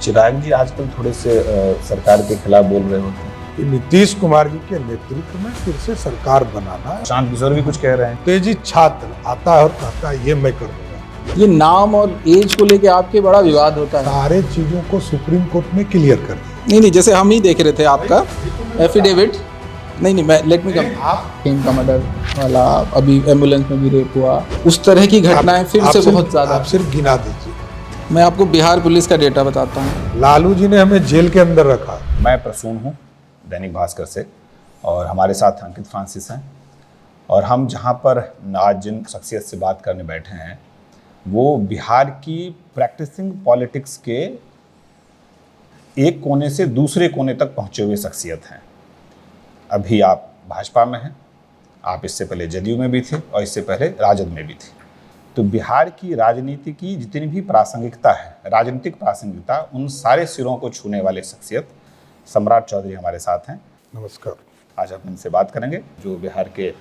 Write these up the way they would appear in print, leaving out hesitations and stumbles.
चिराग जी आजकल थोड़े से सरकार के खिलाफ बोल रहे होते हैं। कि नीतीश कुमार जी के नेतृत्व में फिर से सरकार बनाना है। शांत किशोर भी कुछ कह रहे हैं। तेजी छात्र आता है और कहता है ये मैं कर दूंगा। ये नाम और एज को लेके आपके बड़ा विवाद होता है। सारे चीजों को सुप्रीम कोर्ट में क्लियर कर दिया। नहीं, जैसे हम ही देख रहे थे आपका एफिडेविट। नहीं, मैं लेट मी कम। आप का मर्डर वाला, अभी एम्बुलेंस में भी रेप हुआ, उस तरह की घटनाएं फिर से बहुत ज्यादा। आप सिर्फ गिना दीजिए। मैं आपको बिहार पुलिस का डेटा बताता हूँ। लालू जी ने हमें जेल के अंदर रखा। मैं प्रसून हूँ दैनिक भास्कर से, और हमारे साथ अंकित फ्रांसिस हैं। और हम जहाँ पर आज जिन शख्सियत से बात करने बैठे हैं वो बिहार की प्रैक्टिसिंग पॉलिटिक्स के एक कोने से दूसरे कोने तक पहुँचे हुए शख्सियत हैं। अभी आप भाजपा में हैं, आप इससे पहले जदयू में भी थे और इससे पहले राजद में भी थे। तो बिहार की राजनीति की जितनी भी प्रासंगिकता है, राजनीतिक प्रासंगिकता, उन सारे सिरों को छूने वाले शख्सियत सम्राट चौधरी हमारे साथ हैं। नमस्कार। आज हम इनसे बात करेंगे जो बिहार के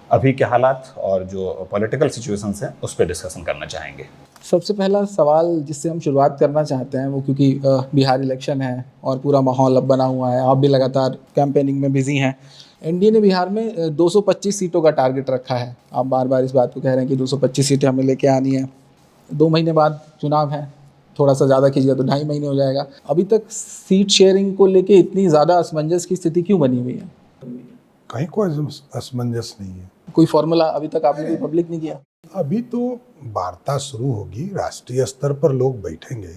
अभी के हालात और जो पॉलिटिकल सिचुएशंस हैं उस पर डिस्कशन करना चाहेंगे। सबसे पहला सवाल जिससे हम शुरुआत करना चाहते हैं वो, क्योंकि बिहार इलेक्शन है और पूरा माहौल अब बना हुआ है, आप भी लगातार कैंपेनिंग में बिजी हैं। एनडीए ने बिहार में 225 सीटों का टारगेट रखा है। आप बार बार इस बात को कह रहे हैं कि 225 सीटें हमें लेके आनी है। 2 महीने बाद चुनाव है, थोड़ा सा ज़्यादा कीजिएगा तो 2.5 महीने हो जाएगा। अभी तक सीट शेयरिंग को लेके इतनी ज़्यादा असमंजस की स्थिति क्यों बनी हुई है? कहीं कोई असमंजस नहीं है। कोई फॉर्मूला अभी तक आपने कोई पब्लिक नहीं किया? अभी तो वार्ता शुरू होगी, राष्ट्रीय स्तर पर लोग बैठेंगे,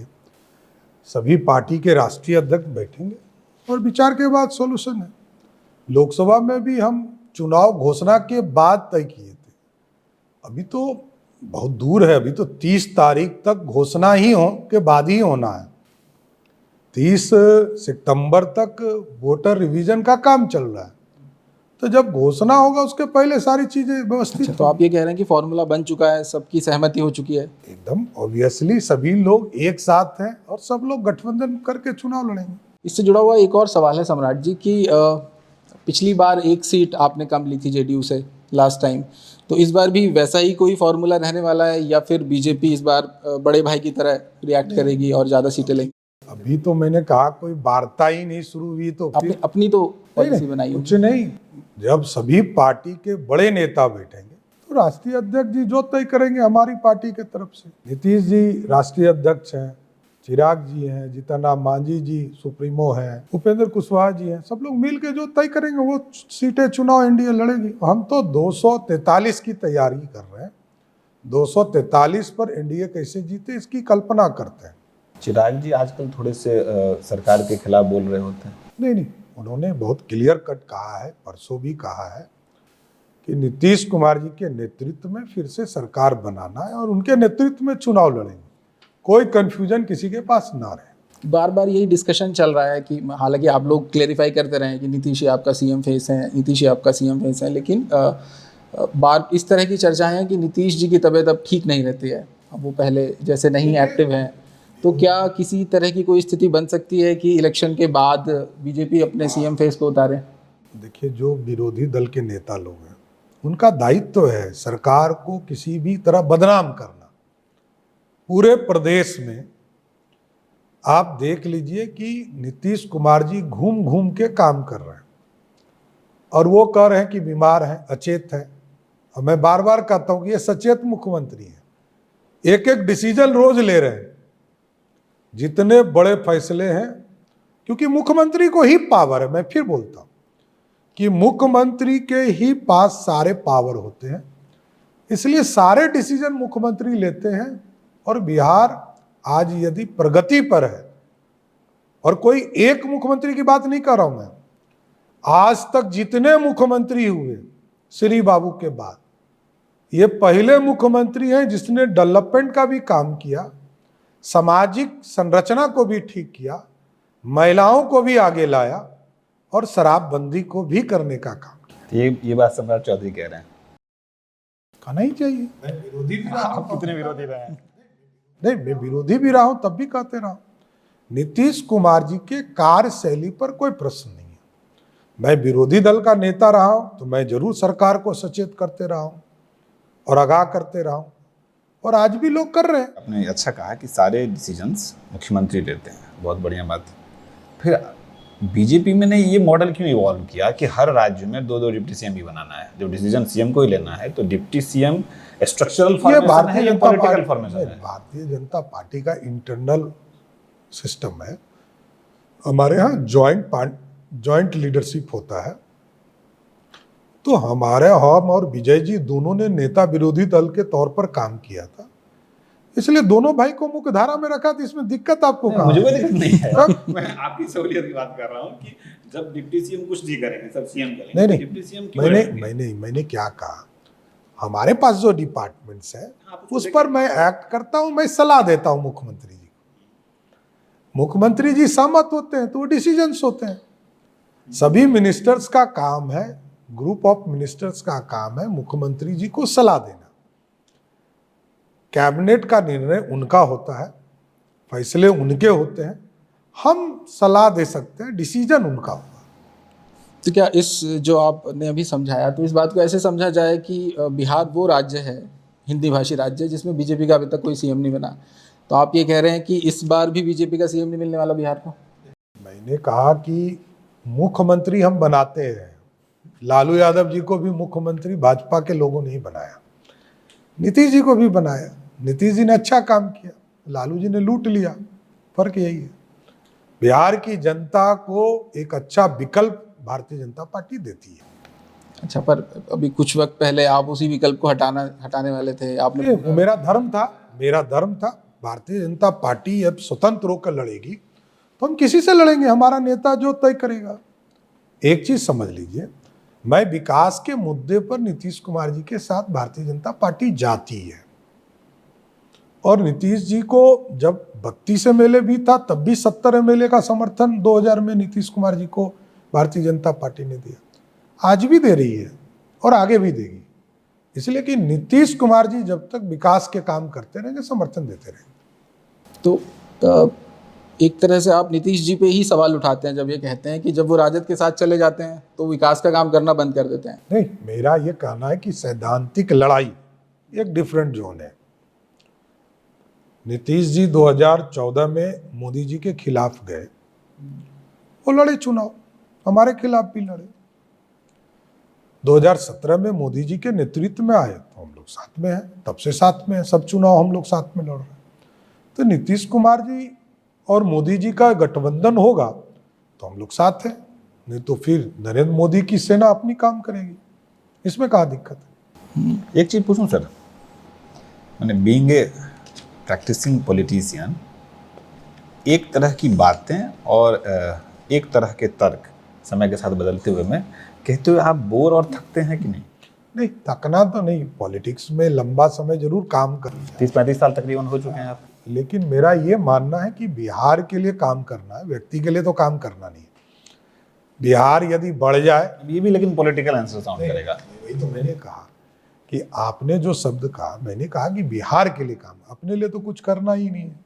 सभी पार्टी के राष्ट्रीय अध्यक्ष बैठेंगे और विचार के बाद सॉल्यूशन है। लोकसभा में भी हम चुनाव घोषणा के बाद तय किए थे। अभी तो बहुत दूर है, अभी तो 30 तारीख तक घोषणा ही हो के बाद ही होना है। 30 सितंबर तक वोटर रिवीजन का काम चल रहा है, तो जब घोषणा होगा उसके पहले सारी चीजें व्यवस्थित। तो आप ये कह रहे हैं कि फॉर्मूला बन चुका है, सबकी सहमति हो चुकी है? एकदम ऑब्वियसली सभी लोग एक साथ हैं और सब लोग गठबंधन करके चुनाव लड़ेंगे। इससे जुड़ा हुआ एक और सवाल है सम्राट जी की, पिछली बार 1 सीट आपने कम ली थी जेडीयू से लास्ट टाइम, तो इस बार भी वैसा ही कोई फॉर्मूला रहने वाला है या फिर बीजेपी इस बार बड़े भाई की तरह रिएक्ट करेगी और ज़्यादा सीटें लेंगी? अभी तो मैंने कहा कोई वार्ता ही नहीं शुरू हुई, तो आपने अपनी तो पॉलिसी बनाई कुछ नहीं। जब सभी पार्टी के बड़े नेता बैठेंगे तो राष्ट्रीय अध्यक्ष जी जो तय करेंगे हमारी पार्टी के तरफ से। नीतीश जी राष्ट्रीय अध्यक्ष हैं, चिराग जी हैं, जीतन राम मांझी जी सुप्रीमो हैं, उपेंद्र कुशवाहा जी हैं, सब लोग मिल के जो तय करेंगे वो सीटें चुनाव एनडीए लड़ेगी। हम तो 243 की तैयारी कर रहे हैं। 243 पर एनडीए कैसे जीते इसकी कल्पना करते हैं। चिराग जी आजकल थोड़े से सरकार के खिलाफ बोल रहे होते हैं। नहीं, उन्होंने बहुत क्लियर कट कहा है, परसों भी कहा है कि नीतीश कुमार जी के नेतृत्व में फिर से सरकार बनाना है और उनके नेतृत्व में चुनाव लड़ेंगे। कोई कंफ्यूजन किसी के पास ना रहे। बार बार यही डिस्कशन चल रहा है कि हालांकि आप लोग क्लेरिफाई करते रहे कि नीतीश ही आपका सीएम फेस है, नीतीश ही आपका सीएम फेस है, लेकिन बार इस तरह की चर्चाएं हैं कि नीतीश जी की तबीयत अब ठीक नहीं रहती है, अब वो पहले जैसे नहीं एक्टिव हैं। तो क्या किसी तरह की कोई स्थिति बन सकती है कि इलेक्शन के बाद बीजेपी अपने सीएम फेस को उतारे? देखिए, जो विरोधी दल के नेता लोग हैं उनका दायित्व है सरकार को किसी भी तरह बदनाम करना। पूरे प्रदेश में आप देख लीजिए कि नीतीश कुमार जी घूम घूम के काम कर रहे हैं और वो कह रहे हैं कि बीमार हैं, अचेत हैं। और मैं बार बार कहता हूं कि ये सचेत मुख्यमंत्री हैं, एक एक डिसीजन रोज ले रहे हैं। जितने बड़े फैसले हैं, क्योंकि मुख्यमंत्री को ही पावर है, मैं फिर बोलता हूं कि मुख्यमंत्री के ही पास सारे पावर होते हैं, इसलिए सारे डिसीजन मुख्यमंत्री लेते हैं। और बिहार आज यदि प्रगति पर है, और कोई एक मुख्यमंत्री की बात नहीं कर रहा हूं मैं, आज तक जितने मुख्यमंत्री हुए श्री बाबू के बाद, ये पहले मुख्यमंत्री हैं जिसने डेवलपमेंट का भी काम किया, सामाजिक संरचना को भी ठीक किया, महिलाओं को भी आगे लाया और शराबबंदी को भी करने का काम किया। ये बात सम्राट चौधरी कह रहे हैं। कहना ही चाहिए। मैं विरोधी भी रहा हूं, कितने विरोधी रहे हैं? नहीं, मैं विरोधी भी रहा हूं, तब भी कहते रहा। नीतीश कुमार जी के कार्यशैली पर कोई प्रश्न नहीं है। मैं विरोधी दल का नेता रहा हूं तो मैं जरूर सरकार को सचेत करते रहा हूं और आगाह करते रहा हूं। और आज भी लोग कर रहे हैं। आपने अच्छा कहा कि सारे डिसीजंस मुख्यमंत्री लेते हैं, बहुत बढ़िया बात। फिर बीजेपी में ने ये मॉडल क्यों इवॉल्व किया कि हर राज्य में 2-2 डिप्टी सीएम ही बनाना है? जो डिसीजन सीएम को ही लेना है, तो डिप्टी सीएम स्ट्रक्चरल फॉर्मेशन है या पॉलिटिकल फॉर्मेशन है? भारतीय जनता पार्टी का इंटरनल सिस्टम है। हमारे यहाँ जॉइंट लीडरशिप होता है। तो हम और विजय जी दोनों ने नेता विरोधी दल के तौर पर काम किया था, इसलिए दोनों भाई को मुख्य धारा में रखा था। इसमें दिक्कत आपको कहाँ? मुझे कोई दिक्कत नहीं है। मैं आपकी सहूलियत की बात कर रहा हूँ कि जब डिप्टी सीएम कुछ नहीं करेंगे, सब सीएम करेंगे। नहीं, डिप्टी सीएम क्यों रहेंगे? मैंने क्या कहा, हमारे पास जो डिपार्टमेंट्स है उस पर मैं एक्ट करता हूं, मैं सलाह देता हूं मुख्यमंत्री जी को। मुख्यमंत्री जी सहमत होते हैं तो वो डिसीजंस होते हैं। सभी मिनिस्टर्स का काम है, ग्रुप ऑफ मिनिस्टर्स का काम है मुख्यमंत्री जी को सलाह देना। कैबिनेट का निर्णय उनका होता है, फैसले उनके होते हैं, हम सलाह दे सकते हैं, डिसीजन उनका होगा। तो क्या इस जो आपने अभी समझाया, तो इस बात को ऐसे समझा जाए कि बिहार वो राज्य है, हिंदी भाषी राज्य, जिसमें बीजेपी का अभी तक कोई सीएम नहीं बना, तो आप ये कह रहे हैं कि इस बार भी बीजेपी का सीएम नहीं मिलने वाला बिहार को? मैंने कहा कि मुख्यमंत्री हम बनाते हैं। लालू यादव जी को भी मुख्यमंत्री भाजपा के लोगों ने ही बनाया, नीतीश जी को भी बनाया। नीतीश जी ने अच्छा काम किया, लालू जी ने लूट लिया। फर्क यही है, बिहार की जनता को एक अच्छा विकल्प भारतीय जनता पार्टी देती है। अच्छा, पर अभी कुछ वक्त पहले आप उसी विकल्प को हटाने वाले थे। आपने वो मेरा धर्म था। भारतीय जनता पार्टी अब स्वतंत्र होकर लड़ेगी तो हम किसी से लड़ेंगे, हमारा नेता जो तय करेगा। एक चीज समझ लीजिए, मैं विकास के मुद्दे पर नीतीश कुमार जी के साथ भारतीय जनता पार्टी जाती है, और नीतीश जी को जब 32 एमएलए भी था तब भी 70 एमएलए का समर्थन 2000 में नीतीश कुमार जी को भारतीय जनता पार्टी ने दिया, आज भी दे रही है और आगे भी देगी। इसलिए कि नीतीश कुमार जी जब तक विकास के काम करते रहेंगे, समर्थन देते रहेंगे। तो एक तरह से आप नीतीश जी पे ही सवाल उठाते हैं जब ये कहते हैं कि जब वो राजद के साथ चले जाते हैं तो विकास का काम करना बंद कर देते हैं। नहीं, मेरा ये कहना है कि सैद्धांतिक लड़ाई एक डिफरेंट जोन है। नीतीश जी 2014 में मोदी जी के खिलाफ गए, वो लड़े चुनाव, हमारे खिलाफ भी लड़े। 2017 में मोदी जी के नेतृत्व में आए तो हम लोग साथ में हैं, तब से साथ में हैं, सब चुनाव हम लोग साथ में लड़ रहे हैं। तो नीतीश कुमार जी और मोदी जी का गठबंधन होगा तो हम लोग साथ हैं, नहीं तो फिर नरेंद्र मोदी की सेना अपनी काम करेगी, इसमें क्या दिक्कत है? एक चीज पूछूं सर, मैंने बीइंग ए प्रैक्टिसिंग पॉलिटिशियन, एक तरह की बातें और एक तरह के तर्क समय के साथ बदलते हुए में कहते हुए आप बोर और थकते हैं कि नहीं? नहीं, थकना तो नहीं, पॉलिटिक्स में लंबा समय जरूर काम करना है। 30-35 साल तकरीबन हो चुके हैं आप। लेकिन मेरा ये मानना है कि बिहार के लिए काम करना है, व्यक्ति के लिए तो काम करना नहीं है। बिहार यदि बढ़ जाए, ये भी लेकिन पॉलिटिकल आंसर साउंड करेगा। वही तो मैंने कहा कि आपने जो शब्द कहा, मैंने कहा कि बिहार के लिए काम, अपने लिए तो कुछ करना ही नहीं है।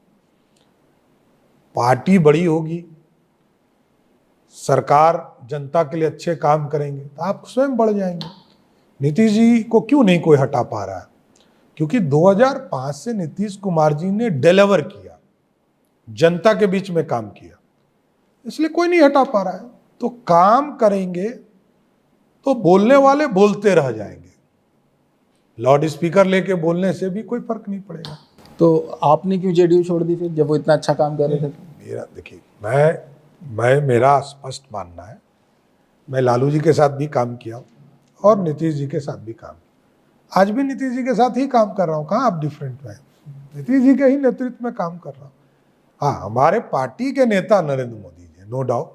पार्टी बड़ी होगी, सरकार जनता के लिए अच्छे काम करेंगे तो आप स्वयं बढ़ जाएंगे। नीतीश जी को क्यों नहीं कोई हटा पा रहा है? क्योंकि 2005 से नीतीश कुमार जी ने डिलीवर किया, जनता के बीच में काम किया, इसलिए कोई नहीं हटा पा रहा है। तो काम करेंगे तो बोलने वाले बोलते रह जाएंगे, लाउड स्पीकर लेके बोलने से भी कोई फर्क नहीं पड़ेगा। तो आपने क्यों जेडीयू छोड़ दी फिर, जब वो इतना अच्छा काम कर रहे थे? मेरा देखिए, मेरा स्पष्ट मानना है, मैं लालू जी के साथ भी काम किया और नीतीश जी के साथ भी काम किया, आज भी नीतीश जी के साथ ही काम कर रहा हूँ। कहाँ आप डिफरेंट में? नीतीश जी के ही नेतृत्व में काम कर रहा हूँ। हाँ, हमारे पार्टी के नेता नरेंद्र मोदी जी, नो डाउट,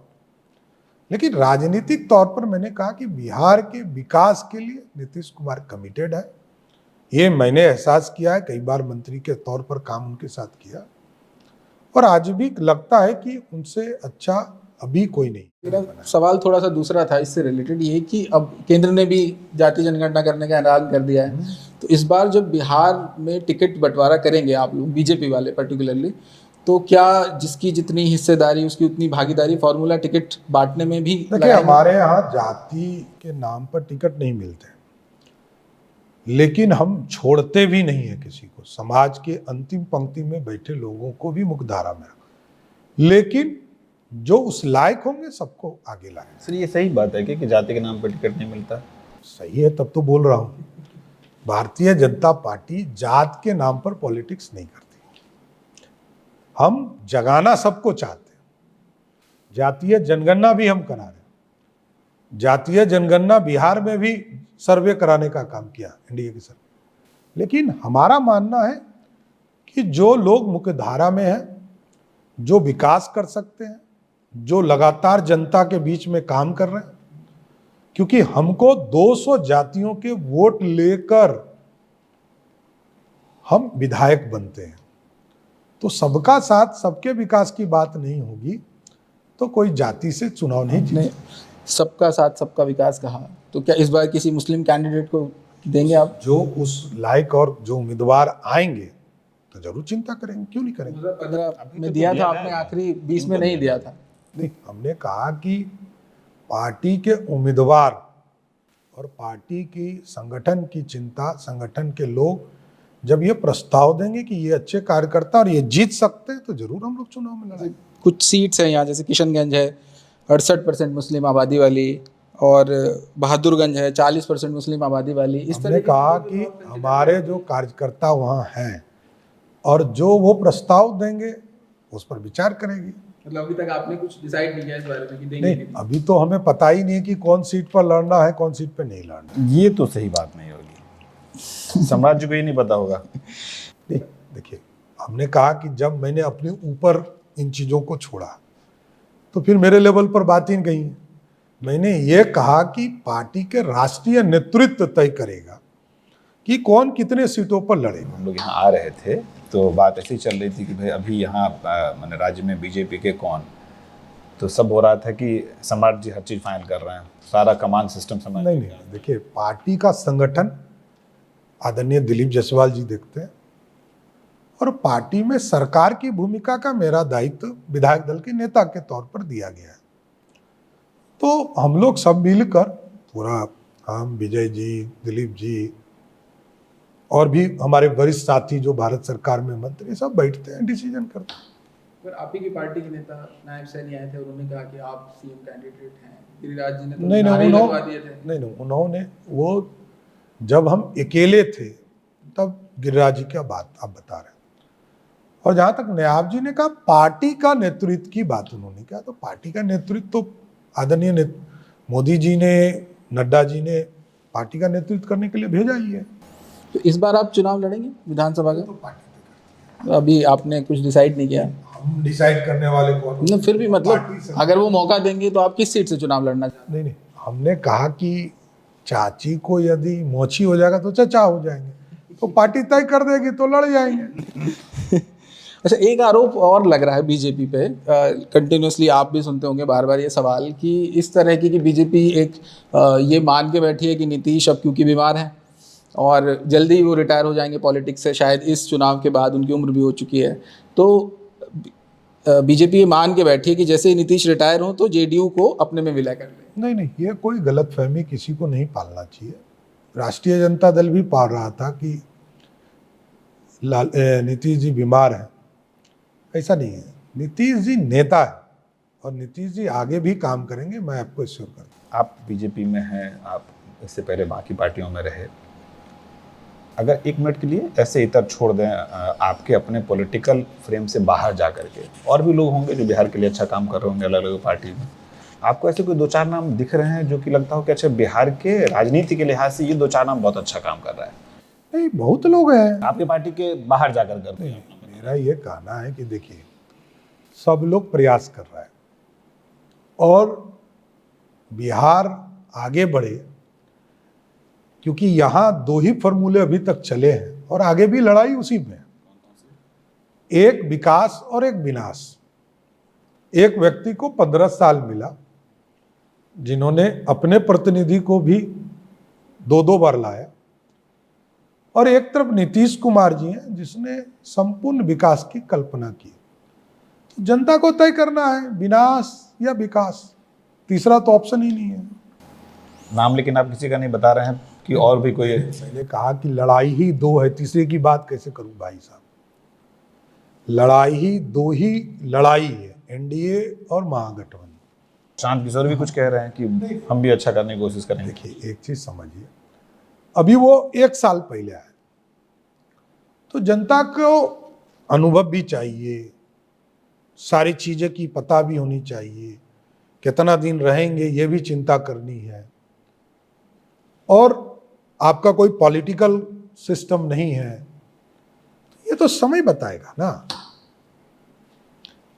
लेकिन राजनीतिक तौर पर मैंने कहा कि बिहार के विकास के लिए नीतीश कुमार कमिटेड है। ये मैंने एहसास किया है, कई बार मंत्री के तौर पर काम उनके साथ किया, और आज भी लगता है कि उनसे अच्छा अभी कोई नहीं। मेरा सवाल थोड़ा सा दूसरा था इससे रिलेटेड, ये कि अब केंद्र ने भी जातीय जनगणना करने का ऐलान कर दिया है, तो इस बार जब बिहार में टिकट बंटवारा करेंगे आप लोग, बीजेपी वाले पर्टिकुलरली, तो क्या जिसकी जितनी हिस्सेदारी उसकी उतनी भागीदारी फॉर्मूला टिकट बांटने में भी? देखिए, हमारे यहाँ जाति के नाम पर टिकट नहीं मिलते, लेकिन हम छोड़ते भी नहीं है किसी को। समाज के अंतिम पंक्ति में बैठे लोगों को भी मुख्यधारा में रखा, लेकिन जो उस लायक होंगे सबको आगे लाएंगे। सर ये सही बात है कि जाति के नाम पर टिकट नहीं मिलता? सही है, तब तो बोल रहा हूं। भारतीय जनता पार्टी जात के नाम पर पॉलिटिक्स नहीं करती। हम जगाना सबको चाहते हैं। जातीय जनगणना भी हम करा रहे हैं। जातीय जनगणना बिहार में भी सर्वे कराने का काम किया एनडीए की सरकार। लेकिन हमारा मानना है कि जो लोग मुख्य धारा में हैं, जो विकास कर सकते हैं, जो लगातार जनता के बीच में काम कर रहे हैं, क्योंकि हमको 200 जातियों के वोट लेकर हम विधायक बनते हैं, तो सबका साथ सबके विकास की बात नहीं होगी तो कोई जाति से चुनाव नहीं जीते। सबका साथ सबका विकास कहा, तो क्या इस बार किसी मुस्लिम कैंडिडेट को देंगे आप? जो उस लायक और जो उम्मीदवार आएंगे तो जरूर चिंता करेंगे, क्यों नहीं करेंगे। 15 में दिया था आपने, आखिरी 20 में नहीं दिया था। नहीं, हमने कहा कि पार्टी के उम्मीदवार और पार्टी की संगठन की चिंता, संगठन के लोग जब ये प्रस्ताव देंगे कि ये अच्छे कार्यकर्ता और ये जीत सकते हैं, तो जरूर हम लोग चुनाव में लड़ाएंगे। कुछ सीट्स हैं यहाँ, जैसे किशनगंज है 68% मुस्लिम आबादी वाली, और बहादुरगंज है 40% मुस्लिम आबादी वाली। इस हमने कहा कि हमारे जो कार्यकर्ता वहाँ हैं और जो वो प्रस्ताव देंगे उस पर विचार करेगी। मतलब अभी तक आपने कुछ डिसाइड नहीं किया इस बारे में कि देंगे? नहीं, अभी तो हमें पता ही नहीं कि कौन सीट पर लड़ना है, कौन सीट पर नहीं लड़ना। ये तो सही बात नहीं होगी। सम्राट को ये नहीं पता होगा। नहीं, देखिए, हमने कहा कि जब मैंने अपने ऊपर इन चीज़ों को छोड़ा तो फिर मेरे लेवल पर बात ही नहीं गई। मैंने ये कहा कि पार्टी के राष्ट्रीय नेतृत्व तय करेगा कि कौन कितने सीटों पर लड़ेगा। हम लोग यहाँ आ रहे थे तो बात ऐसी चल रही थी कि भाई अभी यहाँ मैंने राज्य में बीजेपी के कौन, तो सब हो रहा था कि सम्राट जी हर चीज़ फाइनल कर रहे हैं, सारा कमांड सिस्टम सम्राट। नहीं, देखिए, पार्टी का संगठन आदरणीय दिलीप जायसवाल जी देखते हैं, और पार्टी में सरकार की भूमिका का मेरा दायित्व विधायक दल के नेता के तौर पर दिया गया है। तो हम लोग सब मिलकर पूरा, हम, विजय जी, दिलीप जी और भी हमारे वरिष्ठ साथी जो भारत सरकार में मंत्री, सब बैठते हैं, डिसीजन करते हैं। पर आप ही की पार्टी के नेता नायब सैनी आए थे, उन्होंने कहा कि आप सीएम कैंडिडेट हैं। गिरिराज जी ने तो नारे लगवा दिए थे। नहीं, उन्होंने, वो जब हम अकेले थे तब गिरिराज जी क्या बात आप बता रहे हैं। और जहां तक नायब जी ने कहा पार्टी का नेतृत्व की बात उन्होंने कहा, तो पार्टी का नेतृत्व तो आदरणीय मोदी जी ने, नड्डा जी ने पार्टी का नेतृत्व करने के लिए भेजा ही है। तो इस बार आप चुनाव लड़ेंगे विधानसभा का? तो पार्टी अभी आपने कुछ डिसाइड नहीं किया? हम डिसाइड करने वाले कौन? न, फिर भी मतलब अगर वो मौका देंगे तो आप किस सीट से चुनाव लड़ना चाहते हैं? नहीं, हमने कहा कि चाची को यदि मोची हो जाएगा तो चचा हो जाएंगे, तो पार्टी तय कर देगी तो लड़ जाएंगे। अच्छा, एक आरोप और लग रहा है बीजेपी पे, कंटिन्यूसली आप भी सुनते होंगे बार बार ये सवाल कि इस तरह की कि बीजेपी एक ये मान के बैठी है कि नीतीश अब क्योंकि बीमार हैं और जल्दी वो रिटायर हो जाएंगे पॉलिटिक्स से, शायद इस चुनाव के बाद, उनकी उम्र भी हो चुकी है, तो बीजेपी ये मान के बैठी है कि जैसे ही नीतीश रिटायर हो तो जेडीयू को अपने में विलय कर ले। नहीं, ये कोई गलतफहमी किसी को नहीं पालना चाहिए। राष्ट्रीय जनता दल भी पाल रहा था कि नीतीश जी बीमार हैं, ऐसा नहीं है। नीतीश जी नेता है और नीतीश जी आगे भी काम करेंगे, मैं आपको एश्योर करता हूँ। आप बीजेपी में हैं, आप इससे पहले बाकी पार्टियों में रहे, अगर एक मिनट के लिए ऐसे इतर छोड़ दें आपके अपने पॉलिटिकल फ्रेम से बाहर जा करके, और भी लोग होंगे जो बिहार के लिए अच्छा काम कर रहे होंगे अलग अलग पार्टी में, आपको ऐसे कोई 2-4 नाम दिख रहे हैं जो कि लगता हो कि अच्छा बिहार के राजनीति के लिहाज से ये 2-4 नाम बहुत अच्छा काम कर रहा है? नहीं, बहुत लोग हैं आपके पार्टी के बाहर जाकर करते हैं। मेरा ये कहना है कि देखिए, सब लोग प्रयास कर रहा है और बिहार आगे बढ़े, क्योंकि यहाँ 2 ही फॉर्मूले अभी तक चले हैं और आगे भी लड़ाई उसी में, एक विकास और एक विनाश। एक व्यक्ति को 15 साल मिला जिन्होंने अपने प्रतिनिधि को भी 2-2 बार लाया, और एक तरफ नीतीश कुमार जी हैं जिसने संपूर्ण विकास की कल्पना की। तो जनता को तय करना है विनाश या विकास, तीसरा तो ऑप्शन ही नहीं है। नाम लेकिन आप किसी का नहीं बता रहे हैं, कि और भी कोई? मैंने कहा कि लड़ाई ही दो है, तीसरे की बात कैसे करूं भाई साहब? लड़ाई ही दो ही लड़ाई है, एनडीए और महागठबंधन। शांत किशोर भी कुछ कह रहे हैं कि हम भी अच्छा करने की कोशिश करेंगे। देखिए एक चीज समझिए, अभी वो 1 साल पहले आए, तो जनता को अनुभव भी चाहिए, सारी चीजें की पता भी होनी चाहिए, कितना दिन रहेंगे ये भी चिंता करनी है, और आपका कोई पॉलिटिकल सिस्टम नहीं है, ये तो समय बताएगा ना।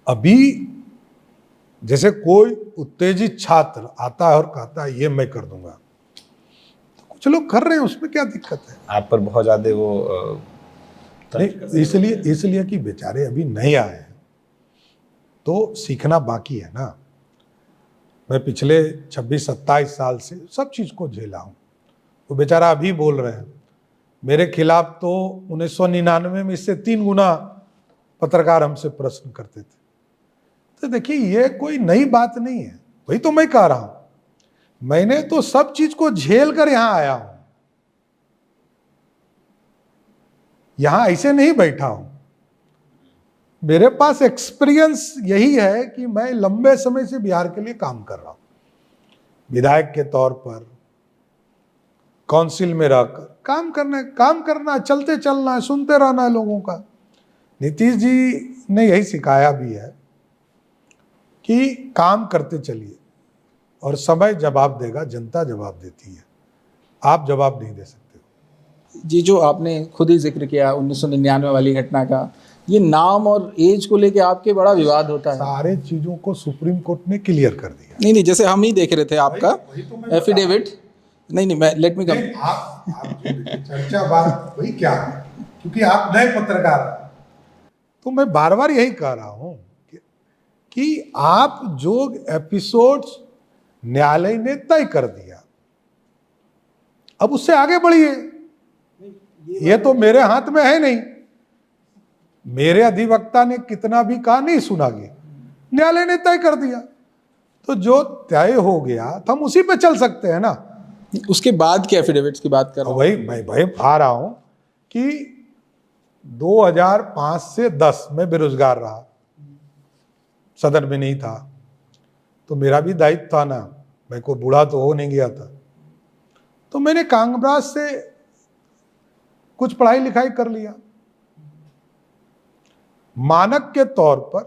अभी जैसे कोई उत्तेजित छात्र आता है और कहता है ये मैं कर दूंगा, तो कुछ लोग कर रहे हैं, उसमें क्या दिक्कत है? आप पर बहुत ज्यादा वो नहीं, इसलिए कि बेचारे अभी नए आए हैं, तो सीखना बाकी है ना। मैं पिछले 26-27 साल से सब चीज को झेला हूं, तो बेचारा अभी बोल रहे हैं। मेरे खिलाफ तो 1999 में इससे 3 गुना पत्रकार हमसे प्रश्न करते थे। तो देखिए ये कोई नई बात नहीं है, वही तो मैं कह रहा हूं, मैंने तो सब चीज को झेल कर यहां आया हूं, यहां ऐसे नहीं बैठा हूं। मेरे पास एक्सपीरियंस यही है कि मैं लंबे समय से बिहार के लिए काम कर रहा हूं, विधायक के तौर पर, काउंसिल में रहकर काम करना, चलते चलना है, सुनते रहना है लोगों का। नीतीश जी ने यही सिखाया भी है कि काम करते चलिए, और समय जवाब देगा, जनता जवाब देती है, आप जवाब नहीं दे सकते हो। जी, जो आपने खुद ही जिक्र किया 1999 वाली घटना का, ये नाम और एज को लेके आपके बड़ा विवाद होता है। सारे चीजों को सुप्रीम कोर्ट ने क्लियर कर दिया। नहीं, जैसे हम ही देख रहे थे आपका वही तो मैं एफिडेविट। नहीं, मैं लेट मी कम। आप जो देखिए, चर्चा बात वही क्या है, क्योंकि आप नए पत्रकार हैं, तो मैं बार बार यही कह रहा हूं कि आप जो एपिसोड्स न्यायालय ने तय कर दिया, अब उससे आगे बढ़िए। ये तो मेरे हाथ में है नहीं, मेरे अधिवक्ता ने कितना भी कहा नहीं सुना गया, न्यायालय ने तय कर दिया, तो जो तय हो गया तो हम उसी पे चल सकते हैं ना। उसके बाद के एफिडेविट्स की बात कर रहा हूं। वही मैं भाई आ रहा हूं कि 2005 से 10 में बेरोजगार रहा, सदन में नहीं था, तो मेरा भी दायित्व था ना, मैं को बूढ़ा तो हो नहीं गया था, तो मैंने कामराज से कुछ पढ़ाई लिखाई कर लिया, मानक के तौर पर।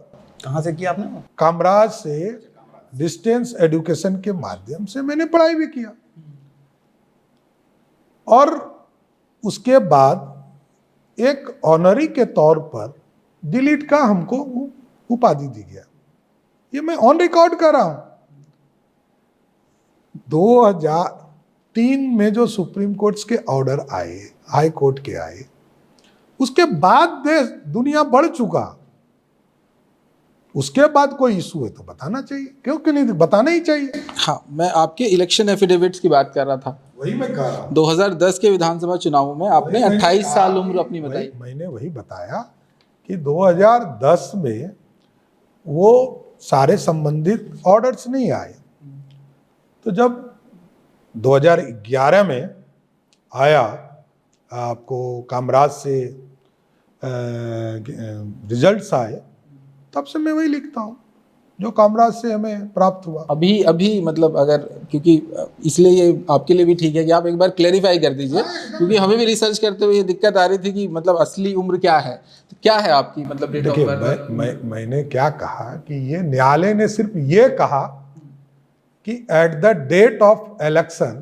कहाँ से किया आपने? कामराज से डिस्टेंस एजुकेशन के माध्यम से मैंने पढ़ाई भी किया, और उसके बाद एक ऑनरी के तौर पर डिलीट का हमको उपाधि दी गया। ये मैं ऑन रिकॉर्ड कर रहा हूं। 2003 में जो सुप्रीम कोर्ट के ऑर्डर आए, हाई कोर्ट के आए, उसके बाद देश दुनिया बढ़ चुका, उसके बाद कोई इशू है तो बताना चाहिए, क्योंकि नहीं बताना ही चाहिए। हाँ, मैं आपके इलेक्शन एफिडेविट्स की बात कर रहा था। वही मैं कह रहा हूं। 2010 के विधानसभा चुनावों में आपने 28 साल उम्र अपनी बताई। मैंने वही बताया कि 2010 में वो सारे संबंधित ऑर्डर्स नहीं आए, तो जब 2011 में आया आपको कामराज से रिजल्ट्स आए, तब से मैं वही लिखता हूँ जो कामराज से हमें प्राप्त हुआ। अभी मतलब अगर, क्योंकि इसलिए ये आपके लिए भी ठीक है कि आप एक बार क्लेरिफाई कर दीजिए, क्योंकि हमें भी रिसर्च करते हुए ये दिक्कत आ रही थी कि मतलब असली उम्र क्या है, तो क्या है आपकी मतलब डेट ऑफ देखिए बर्थ? मैंने क्या कहा कि ये न्यायालय ने सिर्फ ये कहा कि at the date of election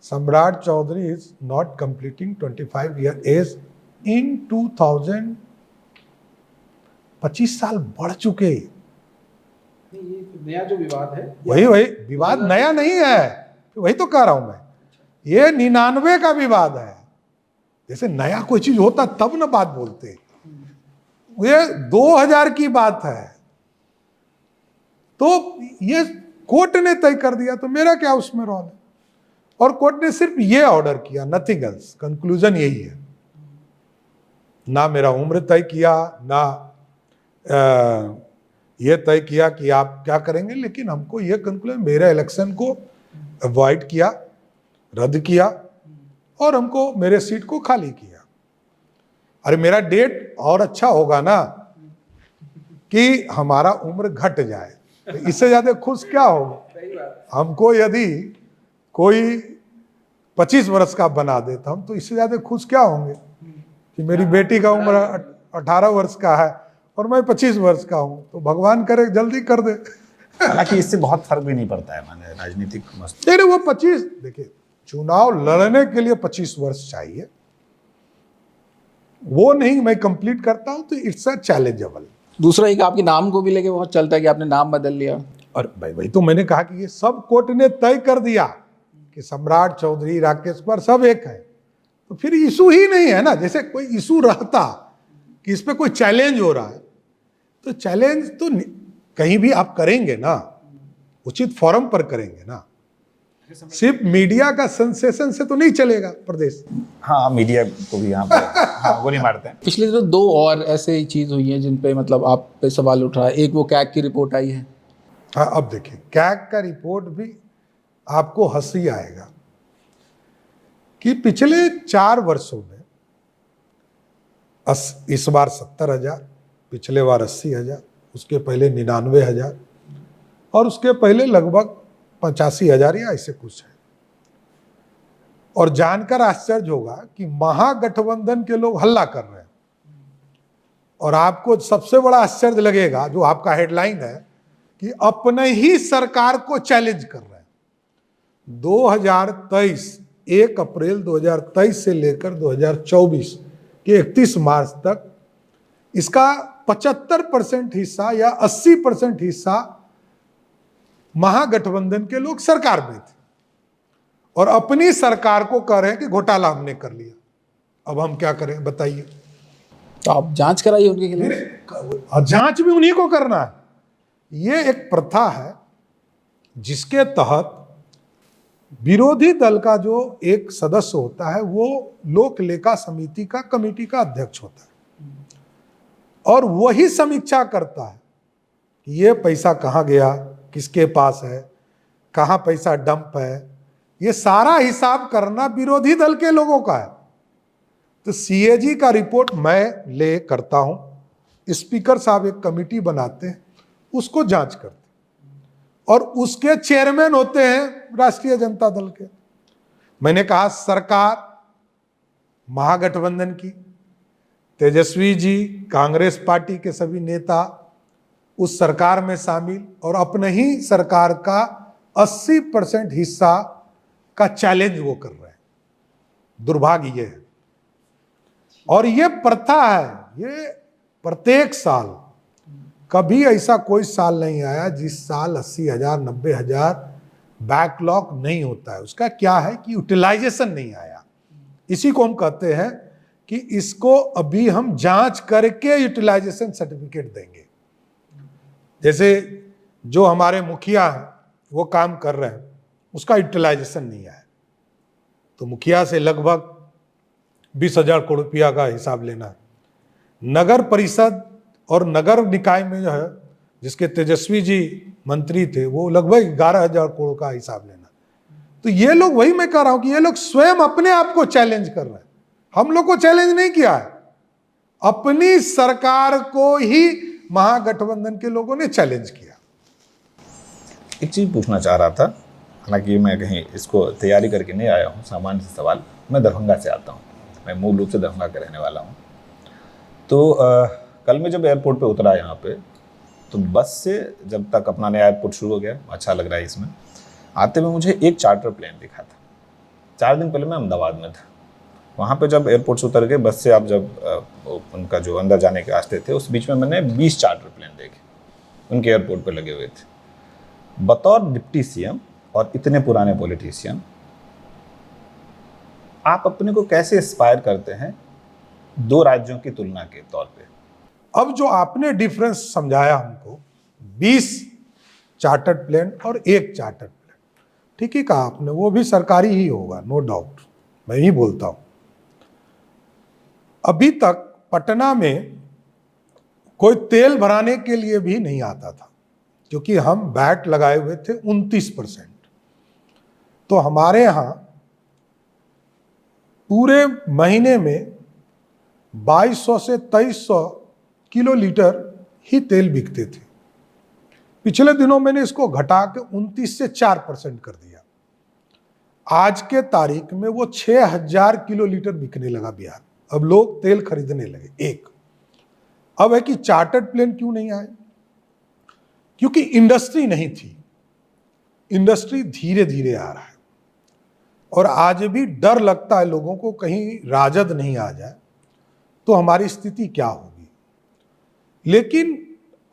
Samrat Choudhary is not completing 25 year age in 2000। 25 साल बढ़ चुके। ये नया जो विवाद है, वही विवाद नया नहीं है, वही तो कह रहा हूं मैं, ये 99 का विवाद है। जैसे नया कोई चीज होता तब ना बात बोलते, ये 2000 की बात है, तो ये कोर्ट ने तय कर दिया, तो मेरा क्या उसमें रोल है? और कोर्ट ने सिर्फ ये ऑर्डर किया, नथिंग एल्स। कंक्लूजन यही है, ना मेरा उम्र तय किया, ना ये तय किया कि आप क्या करेंगे, लेकिन हमको ये कंक्लूजन, मेरे इलेक्शन को अवॉइड किया, रद्द किया, और हमको मेरे सीट को खाली किया। अरे मेरा डेट और अच्छा होगा ना कि हमारा उम्र घट जाए, तो इससे ज्यादा खुश क्या होगा। हमको यदि कोई 25 वर्ष का बना देता हम तो इससे ज्यादा खुश क्या होंगे कि मेरी बेटी का उम्र 18 वर्ष का है और मैं 25 वर्ष का हूं, तो भगवान करे जल्दी कर दे। हालांकि इससे बहुत फर्क भी नहीं पड़ता है, माने राजनीतिक मस्त। अरे वो 25, देखिए चुनाव लड़ने के लिए 25 वर्ष चाहिए, वो नहीं मैं कंप्लीट करता हूं तो इट्स अ चैलेंजेबल। दूसरा एक आपके नाम को भी लेके बहुत चलता है कि आपने नाम बदल लिया। और भाई वही तो मैंने कहा कि ये सब कोर्ट ने तय कर दिया कि सम्राट चौधरी, राकेश कुमार सब एक है, तो फिर इशू ही नहीं है ना। जैसे कोई इशू रहता कि इस पे कोई चैलेंज हो रहा है, तो चैलेंज तो कहीं भी आप करेंगे ना, उचित फोरम पर करेंगे ना, सिर्फ मीडिया का सेंसेशन से तो नहीं चलेगा प्रदेश। हाँ, मीडिया को भी यहाँ पर हाँ, गोली मारते हैं। पिछले दिनों 2 और ऐसे चीज हुई हैं जिन पे मतलब आप पे सवाल उठ रहा है। एक वो कैग की रिपोर्ट आई है। हाँ, अब देखिए कैग का रिपोर्ट भी आपको हंसी आएगा कि पिछले 4 वर्षों में इस बार 70,000, पिछले बार 80,000, उसके पहले 99,000 और उसके पहले लगभग 85,000 या ऐसे कुछ है। और जानकर आश्चर्य होगा कि महागठबंधन के लोग हल्ला कर रहे हैं। और आपको सबसे बड़ा आश्चर्य लगेगा, जो आपका हेडलाइन है, कि अपने ही सरकार को चैलेंज कर रहे हैं। 2023 1 अप्रैल 2023 से लेकर 2024 के 31 मार्च तक इसका 75% हिस्सा या 80% हिस्सा महागठबंधन के लोग सरकार में थे और अपनी सरकार को कह रहे हैं कि घोटाला हमने कर लिया। अब हम क्या करें बताइए। तो आप जांच कराइए उनके खिलाफ। और जांच भी उन्हीं को करना है। ये एक प्रथा है जिसके तहत विरोधी दल का जो एक सदस्य होता है वो लोक लेखा समिति का कमेटी का अध्यक्ष होता है और वही समीक्षा करता है कि ये पैसा कहाँ गया, किसके पास है, कहाँ पैसा डंप है। ये सारा हिसाब करना विरोधी दल के लोगों का है। तो सीएजी का रिपोर्ट मैं ले करता हूं, स्पीकर साहब एक कमेटी बनाते हैं, उसको जांच करते हैं और उसके चेयरमैन होते हैं राष्ट्रीय जनता दल के। मैंने कहा सरकार महागठबंधन की, तेजस्वी जी कांग्रेस पार्टी के सभी नेता उस सरकार में शामिल और अपने ही सरकार का 80% हिस्सा का चैलेंज वो कर रहे हैं। दुर्भाग्य ये है और ये प्रथा है। ये प्रत्येक साल, कभी ऐसा कोई साल नहीं आया जिस साल 80,000 90,000 बैकलॉग नहीं होता है। उसका क्या है कि यूटिलाइजेशन नहीं आया। इसी को हम कहते हैं कि इसको अभी हम जांच करके यूटिलाइजेशन सर्टिफिकेट देंगे। जैसे जो हमारे मुखिया हैं वो काम कर रहे हैं, उसका यूटिलाइजेशन नहीं आया, तो मुखिया से लगभग 20,000 करोड़ रुपया का हिसाब लेना है। नगर परिषद और नगर निकाय में जो है, जिसके तेजस्वी जी मंत्री थे, वो लगभग 11,000 करोड़ का हिसाब लेना। तो ये लोग, वही मैं कह रहा हूं कि ये लोग स्वयं अपने आप को चैलेंज कर रहे हैं। हम लोग को चैलेंज नहीं किया है, अपनी सरकार को ही महागठबंधन के लोगों ने चैलेंज किया। एक चीज़ पूछना चाह रहा था, हालांकि मैं कहीं इसको तैयारी करके नहीं आया हूँ, सामान्य से सवाल। मैं दरभंगा से आता हूँ, मैं मूल रूप से दरभंगा का रहने वाला हूँ। तो कल मैं जब एयरपोर्ट पे उतरा यहाँ पे, तो बस से जब तक अपना नया एयरपोर्ट शुरू हो गया, अच्छा लग रहा है इसमें, आते हुए मुझे एक चार्टर प्लेन दिखा था। 4 दिन पहले मैं अहमदाबाद में था। वहाँ पे जब एयरपोर्ट से उतर के बस से आप जब उनका जो अंदर जाने के रास्ते थे, उस बीच में मैंने 20 चार्टर प्लेन देखे, उनके एयरपोर्ट पे लगे हुए थे। बतौर डिप्टी सीएम और इतने पुराने पॉलिटिशियन, आप अपने को कैसे इंस्पायर करते हैं 2 राज्यों की तुलना के तौर पे? अब जो आपने डिफरेंस समझाया हमको, 20 चार्टर्ड प्लेन और 1 चार्टर्ड प्लेन, ठीक ही कहा आपने, वो भी सरकारी ही होगा, नो डाउट, मैं ही बोलता हूं। अभी तक पटना में कोई तेल भराने के लिए भी नहीं आता था, क्योंकि हम वैट लगाए हुए थे 29%। तो हमारे यहाँ पूरे महीने में 2200 से 2300 किलो लीटर ही तेल बिकते थे। पिछले दिनों मैंने इसको घटा के 29 से 4% कर दिया। आज के तारीख में वो 6000 किलो लीटर बिकने लगा बिहार। अब लोग तेल खरीदने लगे। एक अब है कि चार्टर्ड प्लेन क्यों नहीं आए? क्योंकि इंडस्ट्री नहीं थी। इंडस्ट्री धीरे धीरे आ रहा है और आज भी डर लगता है लोगों को, कहीं राजद नहीं आ जाए तो हमारी स्थिति क्या होगी। लेकिन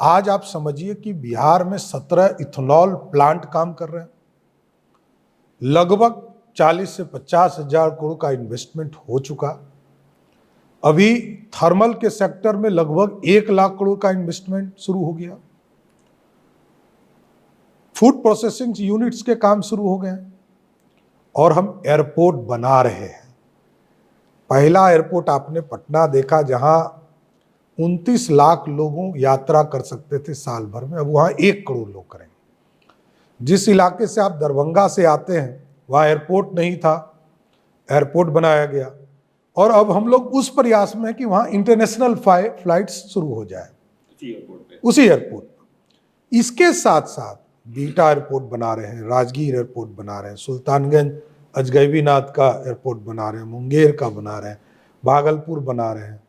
आज आप समझिए कि बिहार में 17 इथेनॉल प्लांट काम कर रहे हैं। लगभग 40 से 50 हजार करोड़ का इन्वेस्टमेंट हो चुका। अभी थर्मल के सेक्टर में लगभग 1 लाख करोड़ का इन्वेस्टमेंट शुरू हो गया। फूड प्रोसेसिंग यूनिट्स के काम शुरू हो गए हैं और हम एयरपोर्ट बना रहे हैं। पहला एयरपोर्ट आपने पटना देखा, जहां 29 लाख लोगों यात्रा कर सकते थे साल भर में, अब वहां 1 करोड़ लोग करेंगे। जिस इलाके से आप दरभंगा से आते हैं वहां एयरपोर्ट नहीं था, एयरपोर्ट बनाया गया और अब हम लोग उस प्रयास में है कि वहां इंटरनेशनल फ्लाइट्स शुरू हो जाए उसी एयरपोर्ट पर। इसके साथ साथ बीटा एयरपोर्ट बना रहे हैं, राजगीर एयरपोर्ट बना रहे हैं, सुल्तानगंज अजगैबीनाथ का एयरपोर्ट बना रहे हैं, मुंगेर का बना रहे हैं, भागलपुर बना रहे हैं,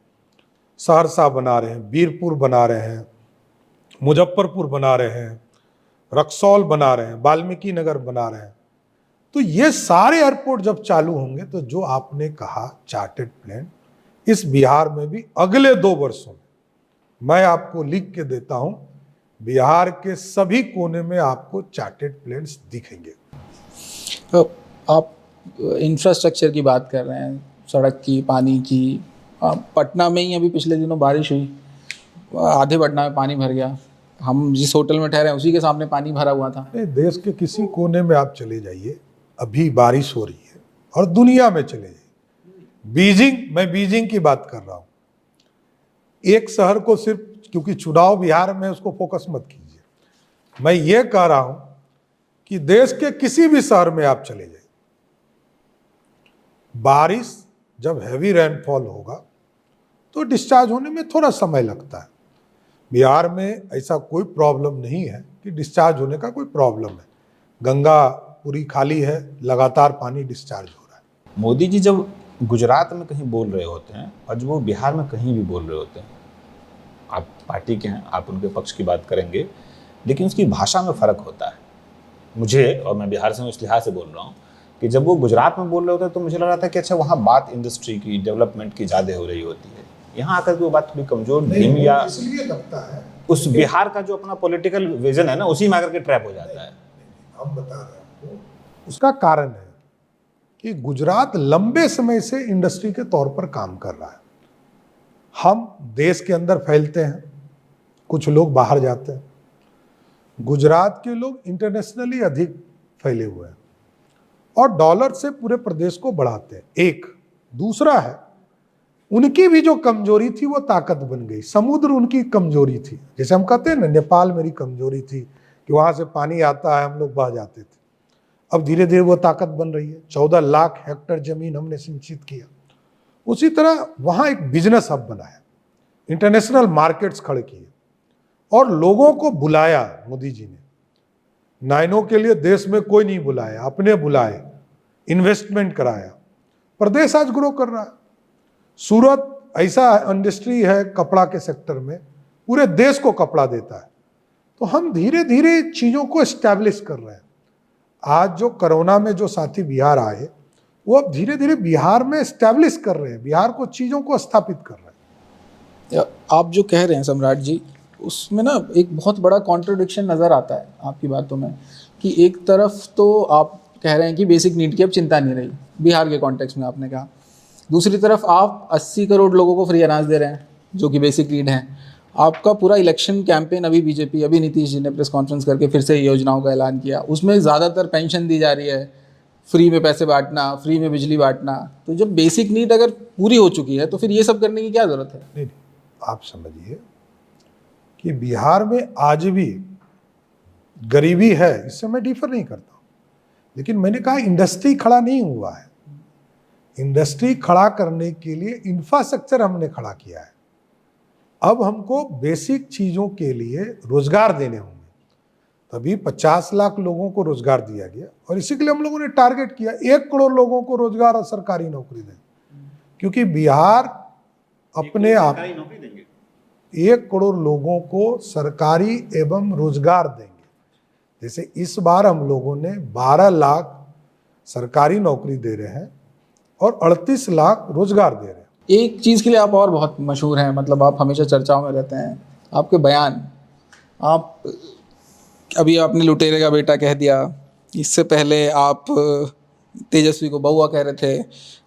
सहरसा बना रहे हैं, बीरपुर बना रहे हैं, मुजफ्फरपुर बना रहे हैं, रक्सौल बना रहे हैं, वाल्मीकि नगर बना रहे हैं। तो ये सारे एयरपोर्ट जब चालू होंगे तो जो आपने कहा चार्टर्ड प्लेन, इस बिहार में भी अगले 2 वर्षों में, मैं आपको लिख के देता हूं, बिहार के सभी कोने में आपको चार्टर्ड प्लेन्स दिखेंगे। तो आप इंफ्रास्ट्रक्चर की बात कर रहे हैं, सड़क की, पानी की। पटना में ही अभी पिछले दिनों बारिश हुई, आधे पटना में पानी भर गया। हम जिस होटल में ठहरे हैं उसी के सामने पानी भरा हुआ था। देश के किसी कोने में आप चले जाइए, अभी बारिश हो रही है, और दुनिया में चले जाइए। मैं बीजिंग की बात कर रहा हूं। एक शहर को सिर्फ, क्योंकि चुनाव बिहार में, उसको फोकस मत कीजिए। मैं ये कह रहा हूं कि देश के किसी भी शहर में आप चले जाइए, बारिश जब हैवी रेनफॉल होगा तो डिस्चार्ज होने में थोड़ा समय लगता है। बिहार में ऐसा कोई प्रॉब्लम नहीं है कि डिस्चार्ज होने का कोई प्रॉब्लम है। गंगा पूरी खाली है, लगातार पानी डिस्चार्ज हो रहा है। मोदी जी जब गुजरात में कहीं बोल रहे होते हैं और जब वो बिहार में कहीं भी बोल रहे होते हैं, आप पार्टी के हैं, आप उनके पक्ष की बात करेंगे, लेकिन उसकी भाषा में फ़र्क होता है। मुझे, और मैं बिहार से हूँ इस लिहाज से बोल रहा हूँ, कि जब वो गुजरात में बोल रहे होते हैं तो मुझे लग रहा था कि अच्छा वहाँ बात इंडस्ट्री की, डेवलपमेंट की ज़्यादा हो रही होती है। यहाँ आकर के वो बात थोड़ी कमज़ोर, धीमी, या इसलिए लगता है उस बिहार का जो अपना पॉलिटिकल विजन है ना, उसी में आकर के ट्रैप हो जाता है। हम बता रहे हैं, उसका कारण है कि गुजरात लंबे समय से इंडस्ट्री के तौर पर काम कर रहा है। हम देश के अंदर फैलते हैं, कुछ लोग बाहर जाते हैं। गुजरात के लोग इंटरनेशनली अधिक फैले हुए हैं और डॉलर से पूरे प्रदेश को बढ़ाते हैं। एक दूसरा है, उनकी भी जो कमजोरी थी वो ताकत बन गई। समुद्र उनकी कमजोरी थी, जैसे हम कहते हैं ना, नेपाल मेरी कमजोरी थी कि वहां से पानी आता है, हम लोग बह जाते थे। अब धीरे धीरे वो ताकत बन रही है। 14 लाख हेक्टेयर जमीन हमने सिंचित किया। उसी तरह वहां एक बिजनेस हब बनाया, इंटरनेशनल मार्केट्स खड़े किए और लोगों को बुलाया। मोदी जी ने नाइनों के लिए देश में कोई नहीं बुलाया, अपने बुलाए, इन्वेस्टमेंट कराया। प्रदेश आज ग्रो कर रहा है। सूरत ऐसा इंडस्ट्री है कपड़ा के सेक्टर में, पूरे देश को कपड़ा देता है। तो हम धीरे धीरे चीज़ों को एस्टैब्लिश कर रहे हैं। आज जो कोरोना में जो साथी बिहार आए, वो अब धीरे धीरे बिहार में एस्टैब्लिश कर रहे हैं, बिहार को, चीज़ों को स्थापित कर रहे हैं। आप जो कह रहे हैं सम्राट जी, उसमें ना एक बहुत बड़ा कॉन्ट्रडिक्शन नज़र आता है आपकी बातों में, कि एक तरफ तो आप कह रहे हैं कि बेसिक नीड की अब चिंता नहीं रही, बिहार के कॉन्टेक्स्ट में आपने कहा। दूसरी तरफ आप 80 करोड़ लोगों को फ्री अनाज दे रहे हैं, जो कि बेसिक नीड है। आपका पूरा इलेक्शन कैंपेन, अभी बीजेपी, अभी नीतीश जी ने प्रेस कॉन्फ्रेंस करके फिर से योजनाओं का ऐलान किया, उसमें ज़्यादातर पेंशन दी जा रही है, फ्री में पैसे बांटना, फ्री में बिजली बांटना। तो जब बेसिक नीड अगर पूरी हो चुकी है तो फिर ये सब करने की क्या ज़रूरत है? नहीं, आप समझिए कि बिहार में आज भी गरीबी है, इससे मैं डिफर नहीं करता हूँ, लेकिन मैंने कहा इंडस्ट्री खड़ा नहीं हुआ है। इंडस्ट्री खड़ा करने के लिए इंफ्रास्ट्रक्चर हमने खड़ा किया है। अब हमको बेसिक चीज़ों के लिए रोजगार देने होंगे, तभी 50 लाख लोगों को रोजगार दिया गया और इसी के लिए हम लोगों ने टारगेट किया 1 करोड़ लोगों को रोजगार और सरकारी नौकरी दें, क्योंकि बिहार अपने आप 1 करोड़ लोगों को सरकारी एवं रोजगार देंगे। जैसे इस बार हम लोगों ने 12 लाख सरकारी नौकरी दे रहे हैं और 38 लाख रोजगार दे रहे हैं। एक चीज़ के लिए आप और बहुत मशहूर हैं, मतलब आप हमेशा चर्चाओं में रहते हैं, आपके बयान। आप अभी आपने लुटेरे का बेटा कह दिया, इससे पहले आप तेजस्वी को बउआ कह रहे थे,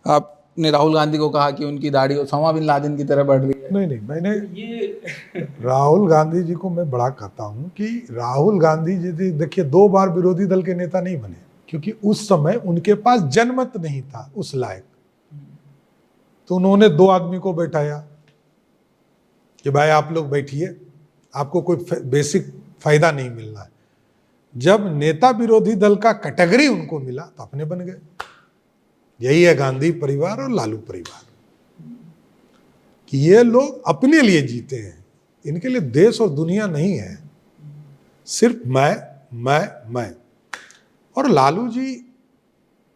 आपने राहुल गांधी को कहा कि उनकी दाढ़ी ओसामा बिन लादेन की तरह बढ़ रही है। नहीं, मैंने राहुल गांधी जी को मैं बड़ा कहता हूं कि राहुल गांधी जी देखिए 2 बार विरोधी दल के नेता नहीं बने, क्योंकि उस समय उनके पास जनमत नहीं था उस लायक। तो उन्होंने 2 आदमी को बैठाया कि भाई आप लोग बैठिए, आपको कोई बेसिक फायदा नहीं मिलना है। जब नेता विरोधी दल का कैटेगरी उनको मिला तो अपने बन गए। यही है गांधी परिवार और लालू परिवार, कि ये लोग अपने लिए जीते हैं, इनके लिए देश और दुनिया नहीं है, सिर्फ मैं। और लालू जी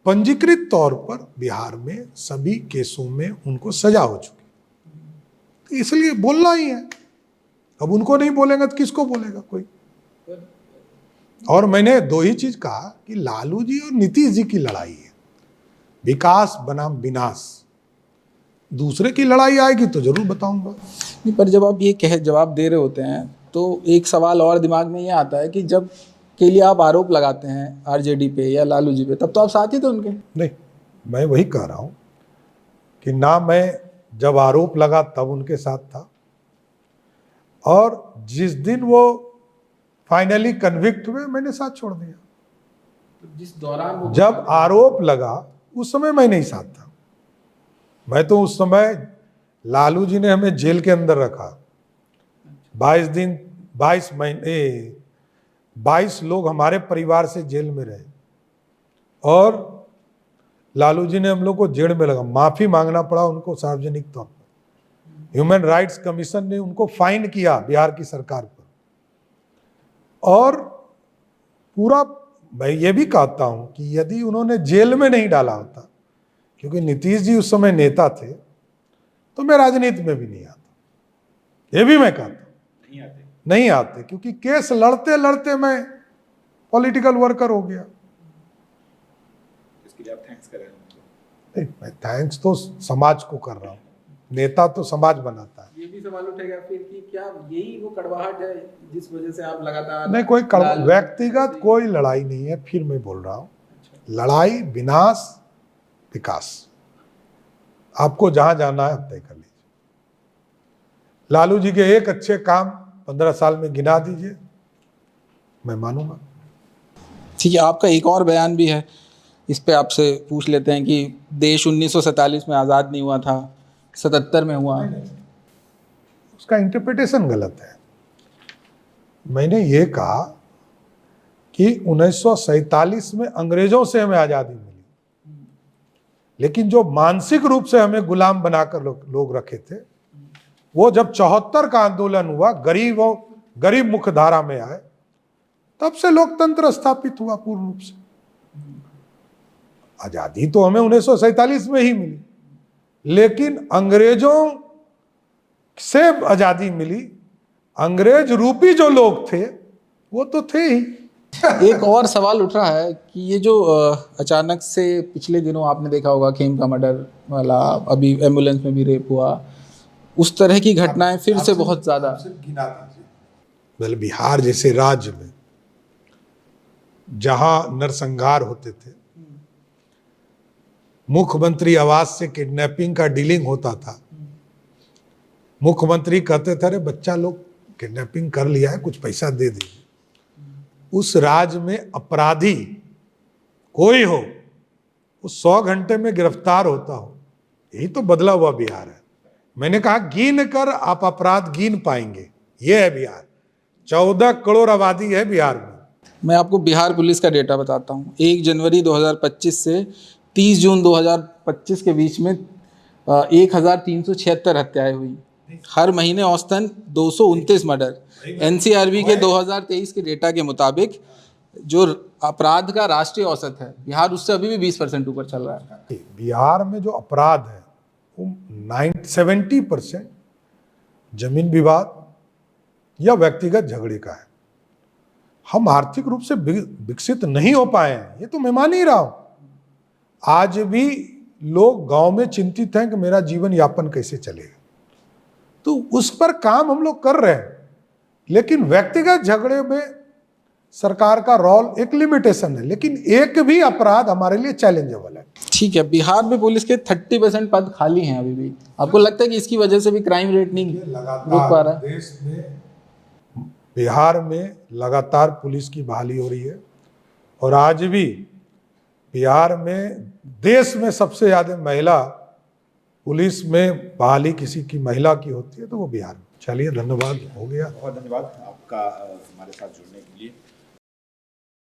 पंजीकृत तौर पर बिहार में सभी केसों में उनको सजा हो चुकी, तो इसलिए बोलना ही है। अब उनको नहीं बोलेंगे तो किसको बोलेगा कोई। और मैंने 2 ही चीज कहा कि लालू जी और नीतीश जी की लड़ाई है, विकास बनाम विनाश। दूसरे की लड़ाई आएगी तो जरूर बताऊंगा। नहीं, पर जब आप ये जवाब दे रहे होते हैं तो एक सवाल और दिमाग में ये आता है कि जब के लिए आप आरोप लगाते हैं आरजेडी पे या लालू जी पे, तब तो आप साथ ही थे उनके। नहीं, मैं वही कह रहा हूं कि ना मैं जब आरोप लगा तब उनके साथ था, और जिस दिन वो फाइनली कन्विक्ट हुए मैंने साथ छोड़ दिया। जिस दौरान जब आरोप लगा उस समय मैं नहीं साथ था। मैं तो उस समय लालू जी ने हमें जेल के अंदर रखा 22 दिन, 22 महीने, 22 लोग हमारे परिवार से जेल में रहे, और लालू जी ने हम लोग को जेल में लगा, माफी मांगना पड़ा उनको सार्वजनिक तौर पर। ह्यूमन राइट्स कमीशन ने उनको फाइन किया बिहार की सरकार पर। और पूरा मैं ये भी कहता हूं कि यदि उन्होंने जेल में नहीं डाला होता, क्योंकि नीतीश जी उस समय नेता थे, तो मैं राजनीति में भी नहीं आता। ये भी मैं कहता हूं नहीं आते, क्योंकि केस लड़ते लड़ते मैं पॉलिटिकल वर्कर हो गया। इसके लिए आप थैंक्स करें। नहीं, मैं थैंक्स तो समाज को कर रहा हूँ, नेता तो समाज बनाता है। ये भी सवाल उठेगा फिर कि क्या यही वो कड़वाहट है जिस वजह से आप लगातार। नहीं, कोई व्यक्तिगत कोई लड़ाई नहीं है, फिर मैं बोल रहा हूँ, लड़ाई विनाश विकास। आपको जहां जाना है आप तय कर लीजिए। लालू जी के एक अच्छे काम 15 साल में गिना दीजिए, मैं मानूंगा। ठीक है, आपका एक और बयान भी है, इस पे आपसे पूछ लेते हैं कि देश 1947 में आज़ाद नहीं हुआ था, 77 में हुआ। उसका इंटरप्रिटेशन गलत है। मैंने ये कहा कि 1947 में अंग्रेजों से हमें आज़ादी मिली, लेकिन जो मानसिक रूप से हमें गुलाम बनाकर लोग रखे थे, वो जब 74 का आंदोलन हुआ, गरीब मुख्य धारा में आए, तब से लोकतंत्र स्थापित हुआ पूर्ण रूप से। आजादी तो हमें 1947 में ही मिली, लेकिन अंग्रेजों से आजादी मिली, अंग्रेज रूपी जो लोग थे वो तो थे ही। एक और सवाल उठ रहा है कि ये जो अचानक से पिछले दिनों आपने देखा होगा खेम का मर्डर वाला, अभी एम्बुलेंस में भी रेप हुआ, उस तरह की घटनाएं फिर से बहुत ज्यादा। मतलब बिहार जैसे राज्य में जहां नरसंहार होते थे, मुख्यमंत्री आवास से किडनैपिंग का डीलिंग होता था, मुख्यमंत्री कहते थे अरे बच्चा लोग किडनैपिंग कर लिया है, कुछ पैसा दे दीजिए। उस राज्य में अपराधी कोई हो, वो 100 घंटे में गिरफ्तार होता हो। यही तो बदला हुआ बिहार है। मैंने कहा गिन कर आप अपराध गिन पाएंगे, ये है बिहार। 14 करोड़ आबादी है बिहार में। मैं आपको बिहार पुलिस का डेटा बताता हूँ। 1 जनवरी 2025 से 30 जून 2025 के बीच में 1376 हत्याएं हुई, हर महीने औसतन 229 मर्डर। एनसीआरबी के 2023 के डेटा के मुताबिक जो अपराध का राष्ट्रीय औसत है, बिहार उससे अभी भी 20% ऊपर चल रहा है। बिहार में जो अपराध है वो 70% जमीन विवाद या व्यक्तिगत झगड़े का है। हम आर्थिक रूप से विकसित नहीं हो पाए हैं, ये तो मैं मान ही रहा हूं। आज भी लोग गांव में चिंतित हैं कि मेरा जीवन यापन कैसे चलेगा, तो उस पर काम हम लोग कर रहे हैं। लेकिन व्यक्तिगत झगड़े में सरकार का रोल एक लिमिटेशन है, लेकिन एक भी अपराध हमारे लिए चैलेंजेबल है। ठीक है, बिहार में पुलिस के 30% पद खाली हैं अभी भी। आपको लगता है कि इसकी वजह से भी क्राइम रेट नहीं रुक पा रहा है? देश में, बिहार में लगातार पुलिस की बहाली हो रही है, और आज भी बिहार में देश में सबसे ज्यादा महिला पुलिस में बहाली किसी की महिला की होती है तो वो बिहार में। चलिए, धन्यवाद, हो गया। बहुत धन्यवाद आपका हमारे साथ जुड़ने के लिए।